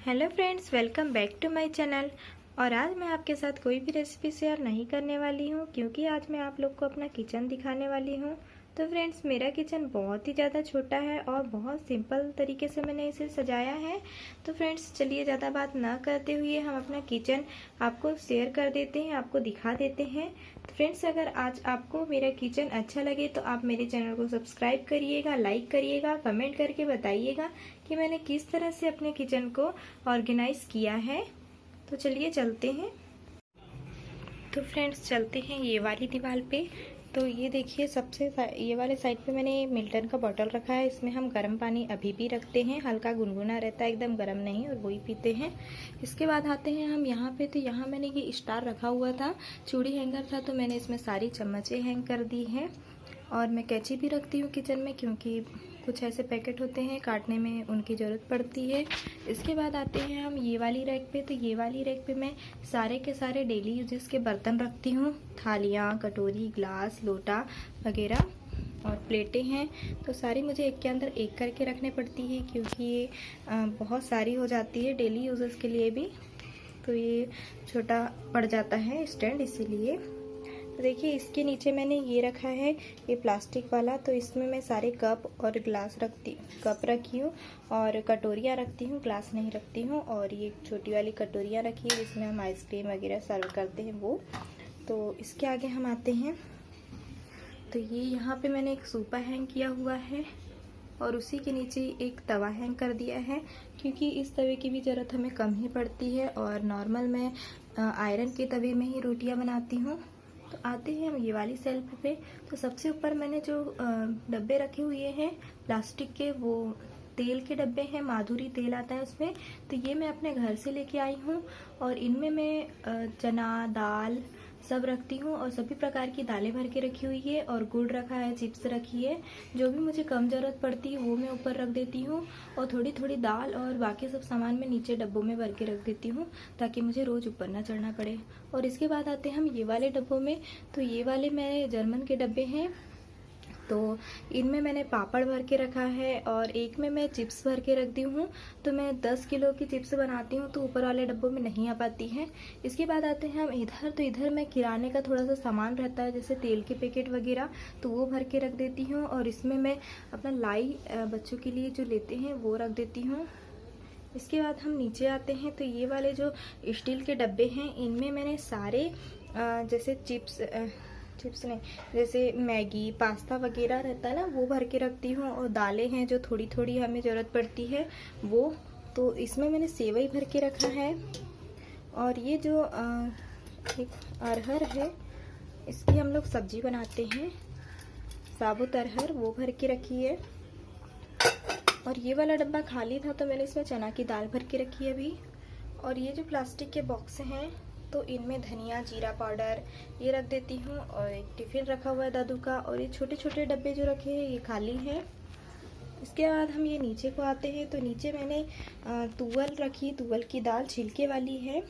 Hello friends, welcome back to my channel. और आज मैं आपके साथ कोई भी रेसिपी शेयर नहीं करने वाली हूँ क्योंकि आज मैं आप लोग को अपना किचन दिखाने वाली हूँ। तो फ्रेंड्स, मेरा किचन बहुत ही ज़्यादा छोटा है और बहुत सिंपल तरीके से मैंने इसे सजाया है। तो फ्रेंड्स, चलिए ज़्यादा बात ना करते हुए हम अपना किचन आपको शेयर कर देते हैं, आपको दिखा देते हैं। तो फ्रेंड्स, अगर आज आपको मेरा किचन अच्छा लगे तो आप मेरे चैनल को सब्सक्राइब करिएगा, लाइक करिएगा, कमेंट करके बताइएगा कि मैंने किस तरह से अपने किचन को ऑर्गेनाइज किया है। तो चलिए चलते हैं। तो फ्रेंड्स, चलते हैं ये वाली दीवार पे। तो ये देखिए, सबसे ये वाले साइड पे मैंने मिल्टन का बॉटल रखा है। इसमें हम गर्म पानी अभी भी रखते हैं, हल्का गुनगुना रहता है, एकदम गर्म नहीं, और वही पीते हैं। इसके बाद आते हैं हम यहाँ पे। तो यहाँ मैंने ये स्टार रखा हुआ था, चूड़ी हैंगर था, तो मैंने इसमें सारी चम्मचें हैंग कर दी हैं। और मैं कैंची भी रखती हूँ किचन में क्योंकि कुछ ऐसे पैकेट होते हैं काटने में उनकी ज़रूरत पड़ती है। इसके बाद आते हैं हम ये वाली रैक पे। तो ये वाली रैक पे मैं सारे के सारे डेली यूजेस के बर्तन रखती हूँ, थालियाँ, कटोरी, ग्लास, लोटा वगैरह और प्लेटें हैं। तो सारी मुझे एक के अंदर एक करके रखने पड़ती है क्योंकि ये बहुत सारी हो जाती है डेली यूजेस के लिए भी। तो ये छोटा पड़ जाता है स्टैंड, इसीलिए। तो देखिए, इसके नीचे मैंने ये रखा है, ये प्लास्टिक वाला। तो इसमें मैं सारे कप और ग्लास कप रखी हूँ और कटोरियाँ रखती हूँ, ग्लास नहीं रखती हूँ। और ये छोटी वाली कटोरियाँ रखी है जिसमें हम आइसक्रीम वगैरह सर्व करते हैं वो। तो इसके आगे हम आते हैं। तो ये यहाँ पे मैंने एक सूपा हैंग किया हुआ है और उसी के नीचे एक तवा हैंग कर दिया है क्योंकि इस तवे की भी ज़रूरत हमें कम ही पड़ती है और नॉर्मल मैं आयरन के तवे में ही रोटियाँ बनाती हूँ। तो आते हैं हम ये वाली सेल्फ पे। तो सबसे ऊपर मैंने जो डब्बे रखे हुए हैं प्लास्टिक के, वो तेल के डब्बे हैं, माधुरी तेल आता है उसमें। तो ये मैं अपने घर से लेके आई हूँ और इनमें मैं चना दाल सब रखती हूँ और सभी प्रकार की दालें भर के रखी हुई है और गुड़ रखा है, चिप्स रखी है। जो भी मुझे कम ज़रूरत पड़ती है वो मैं ऊपर रख देती हूँ और थोड़ी थोड़ी दाल और बाकी सब सामान मैं नीचे डब्बों में भर के रख देती हूँ ताकि मुझे रोज़ ऊपर ना चढ़ना पड़े। और इसके बाद आते हैं हम ये वाले डब्बों में। तो ये वाले मेरे जर्मन के डब्बे हैं। तो इनमें मैंने पापड़ भर के रखा है और एक में मैं चिप्स भर के रख दी हूँ। तो मैं 10 किलो की चिप्स बनाती हूँ तो ऊपर वाले डब्बों में नहीं आ पाती है। इसके बाद आते हैं हम इधर। तो इधर मैं किराने का थोड़ा सा सामान रहता है जैसे तेल के पैकेट वगैरह, तो वो भर के रख देती हूँ। और इसमें मैं अपना लाई बच्चों के लिए जो लेते हैं वो रख देती हूँ। इसके बाद हम नीचे आते हैं। तो ये वाले जो स्टील के डब्बे हैं इनमें मैंने सारे जैसे चिप्स नहीं, जैसे मैगी पास्ता वगैरह रहता है ना, वो भर के रखती हूँ। और दालें हैं जो थोड़ी थोड़ी हमें ज़रूरत पड़ती है वो। तो इसमें मैंने सेवई भर के रखा है। और ये जो एक अरहर है, इसकी हम लोग सब्जी बनाते हैं, साबुत अरहर, वो भर के रखी है। और ये वाला डब्बा खाली था तो मैंने इसमें चना की दाल भर के रखी है अभी। और ये जो प्लास्टिक के बॉक्स हैं तो इनमें धनिया जीरा पाउडर ये रख देती हूँ। और एक टिफ़िन रखा हुआ है दादू का। और ये छोटे छोटे डब्बे जो रखे हैं ये खाली हैं। इसके बाद हम ये नीचे को आते हैं। तो नीचे मैंने तुअल रखी, तुअल की दाल छिलके वाली है।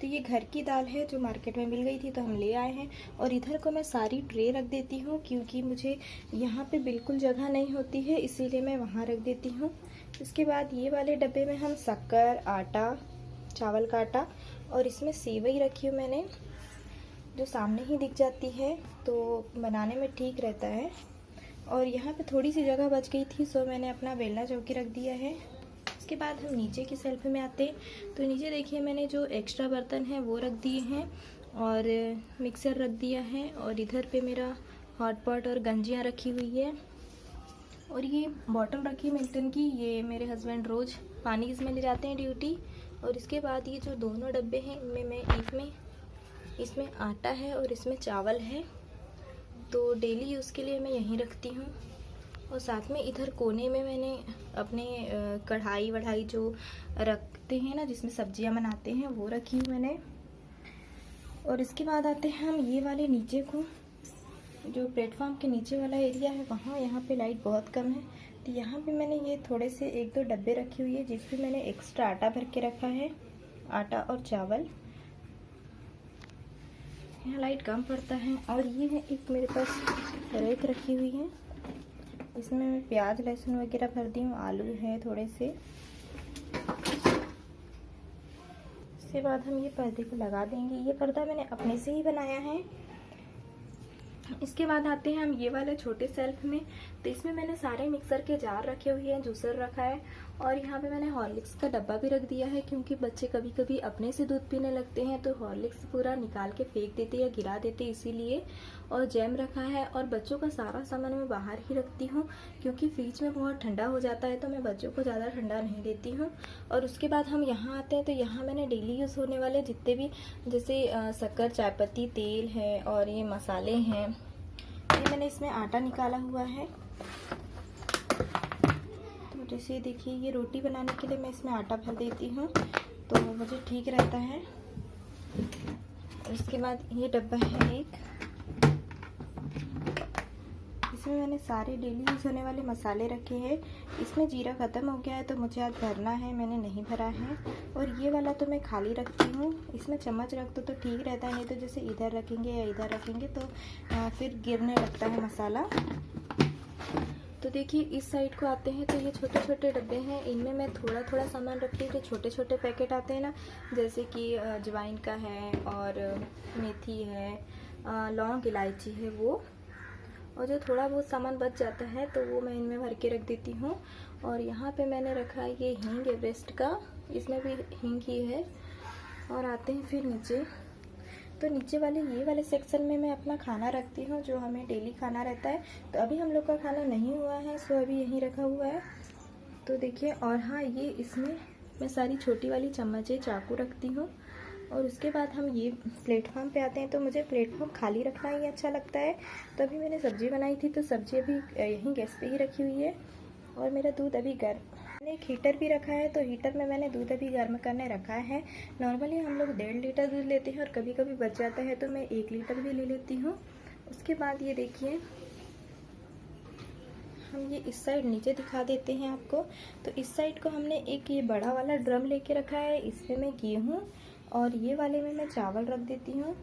तो ये घर की दाल है जो मार्केट में मिल गई थी तो हम ले आए हैं। और इधर को मैं सारी ट्रे रख देती हूँ क्योंकि मुझे यहाँ पे बिल्कुल जगह नहीं होती है, इसीलिए मैं वहाँ रख देती हूँ। इसके बाद ये वाले डब्बे में हम शक्कर, आटा, चावल का आटा और इसमें सेवई रखी हूँ मैंने, जो सामने ही दिख जाती है तो बनाने में ठीक रहता है। और यहाँ पे थोड़ी सी जगह बच गई थी सो मैंने अपना बेलना चौकी रख दिया है। इसके बाद हम नीचे की सेल्फ में आते। तो नीचे देखिए, मैंने जो एक्स्ट्रा बर्तन हैं वो रख दिए हैं और मिक्सर रख दिया है। और इधर पे मेरा हॉट पॉट और गंजियाँ रखी हुई है। और ये बॉटल रखी मिल्टन की, ये मेरे हस्बैंड रोज़ पानी इसमें ले जाते हैं ड्यूटी। और इसके बाद ये जो दोनों डब्बे हैं इनमें मैं एक में इसमें आटा है और इसमें चावल है, तो डेली यूज़ के लिए मैं यहीं रखती हूँ। और साथ में इधर कोने में मैंने अपने कढ़ाई वढ़ाई जो रखते हैं ना, जिसमें सब्जियां बनाते हैं, वो रखी हूँ मैंने। और इसके बाद आते हैं हम ये वाले नीचे को, जो प्लेटफॉर्म के नीचे वाला एरिया है वहाँ, यहाँ पे लाइट बहुत कम है तो यहाँ पे मैंने ये थोड़े से 1-2 डब्बे रखी हुई है जिसमें मैंने एक्स्ट्रा आटा भर के रखा है, आटा और चावल। यहाँ लाइट कम पड़ता है। और ये है एक मेरे पास रैक रखी हुई है, इसमें मैं प्याज लहसुन वगैरह भर दी हूँ, आलू है थोड़े से। उसके बाद हम ये पर्दे को लगा देंगे। ये पर्दा मैंने अपने से ही बनाया है। इसके बाद आते हैं हम ये वाले छोटे सेल्फ में। तो इसमें मैंने सारे मिक्सर के जार रखे हुए हैं, जूसर रखा है और यहाँ पे मैंने हॉर्लिक्स का डब्बा भी रख दिया है, क्योंकि बच्चे कभी कभी अपने से दूध पीने लगते हैं तो हॉर्लिक्स पूरा निकाल के फेंक देते या गिरा देते, इसीलिए। और जैम रखा है और बच्चों का सारा सामान मैं बाहर ही रखती हूँ, क्योंकि फ्रिज में बहुत ठंडा हो जाता है तो मैं बच्चों को ज़्यादा ठंडा नहीं देती हूँ। और उसके बाद हम यहाँ आते हैं तो यहाँ मैंने डेली यूज़ होने वाले जितने भी, जैसे शक्कर, चायपत्ती, तेल है और ये मसाले हैं, ये मैंने इसमें आटा निकाला हुआ है। तो जैसे देखिए ये रोटी बनाने के लिए मैं इसमें आटा भर देती हूँ तो मुझे ठीक रहता है। इसके बाद ये डब्बा है एक, इसमें मैंने सारे डेली यूज़ होने वाले मसाले रखे हैं। इसमें जीरा ख़त्म हो गया है तो मुझे आज भरना है, मैंने नहीं भरा है। और ये वाला तो मैं खाली रखती हूँ, इसमें चम्मच रख दो तो ठीक रहता है, नहीं तो जैसे इधर रखेंगे या इधर रखेंगे तो फिर गिरने लगता है मसाला। तो देखिए इस साइड को आते हैं तो ये छोटे छोटे डब्बे हैं, इनमें मैं थोड़ा थोड़ा सामान रखती हूँ। जो छोटे छोटे पैकेट आते हैं ना, जैसे कि अजवाइन का है और मेथी है, लौंग, इलायची है वो, और जो थोड़ा बहुत सामान बच जाता है तो वो मैं इनमें भर के रख देती हूँ। और यहाँ पे मैंने रखा है ये हींग एवरेस्ट का, इसमें भी हींग ही है। और आते हैं फिर नीचे, तो नीचे वाले ये वाले सेक्शन में मैं अपना खाना रखती हूँ, जो हमें डेली खाना रहता है। तो अभी हम लोग का खाना नहीं हुआ है, सो अभी यहीं रखा हुआ है। तो देखिए, और हाँ, ये इसमें मैं सारी छोटी वाली चम्मचें, चाकू रखती हूँ। और उसके बाद हम ये प्लेटफॉर्म पे आते हैं तो मुझे प्लेटफॉर्म खाली रखना ही अच्छा लगता है। तो अभी मैंने सब्ज़ी बनाई थी तो सब्ज़ी अभी यहीं गैस पे ही रखी हुई है। और मेरा दूध अभी गर्म, मैंने एक हीटर भी रखा है तो हीटर में मैंने दूध अभी गर्म करने रखा है। नॉर्मली हम लोग 1.5 लीटर दूध लेते हैं और कभी कभी बच जाता है तो मैं 1 लीटर भी ले लेती हूँ। उसके बाद ये देखिए, हम ये इस साइड नीचे दिखा देते हैं आपको। तो इस साइड को हमने एक ये बड़ा वाला ड्रम लेके रखा है, इसमें मैं गेहूँ और ये वाले में मैं चावल रख देती हूँ,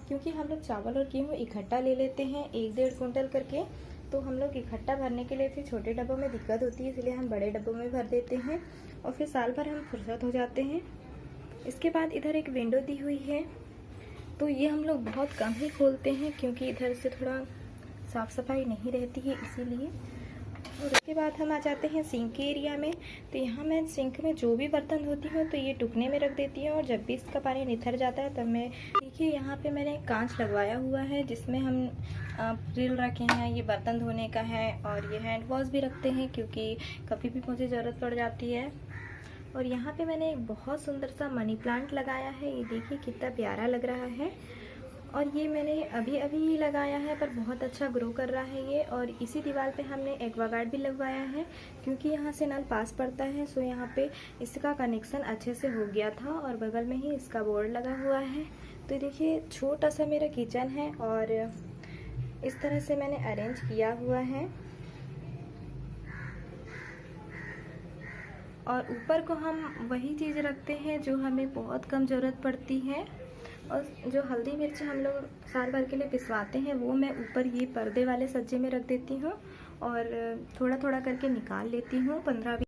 क्योंकि हम लोग चावल और गेहूँ इकट्ठा ले लेते हैं 1-1.5 कुंटल करके। तो हम लोग इकट्ठा भरने के लिए फिर छोटे डब्बों में दिक्कत होती है, इसलिए हम बड़े डब्बों में भर देते हैं और फिर साल भर हम फुर्सत हो जाते हैं। इसके बाद इधर एक विंडो दी हुई है, तो ये हम लोग बहुत कम ही खोलते हैं, क्योंकि इधर से थोड़ा साफ़ सफाई नहीं रहती है, इसीलिए। और उसके बाद हम आ जाते हैं सिंक के एरिया में। तो यहाँ मैं सिंक में जो भी बर्तन धोती हूँ तो ये टुकने में रख देती हूँ, और जब भी इसका पानी निथर जाता है तब मैं, देखिए यहाँ पे मैंने कांच लगवाया हुआ है जिसमें हम ग्रिल रखे हैं, ये बर्तन धोने का है। और ये हैंड वॉश भी रखते हैं, क्योंकि कभी भी मुझे ज़रूरत पड़ जाती है। और यहाँ पे मैंने एक बहुत सुंदर सा मनी प्लांट लगाया है, ये देखिए कितना प्यारा लग रहा है। और ये मैंने अभी अभी ही लगाया है, पर बहुत अच्छा ग्रो कर रहा है ये। और इसी दीवार पे हमने एक्वागार्ड भी लगवाया है, क्योंकि यहाँ से नल पास पड़ता है, सो यहाँ पे इसका कनेक्शन अच्छे से हो गया था और बगल में ही इसका बोर्ड लगा हुआ है। तो देखिए छोटा सा मेरा किचन है और इस तरह से मैंने अरेंज किया हुआ है। और ऊपर को हम वही चीज़ रखते हैं जो हमें बहुत कम ज़रूरत पड़ती है। और जो हल्दी मिर्च हम लोग साल भर के लिए पिसवाते हैं वो मैं ऊपर ये पर्दे वाले सज्जे में रख देती हूँ और थोड़ा थोड़ा करके निकाल लेती हूँ 15-20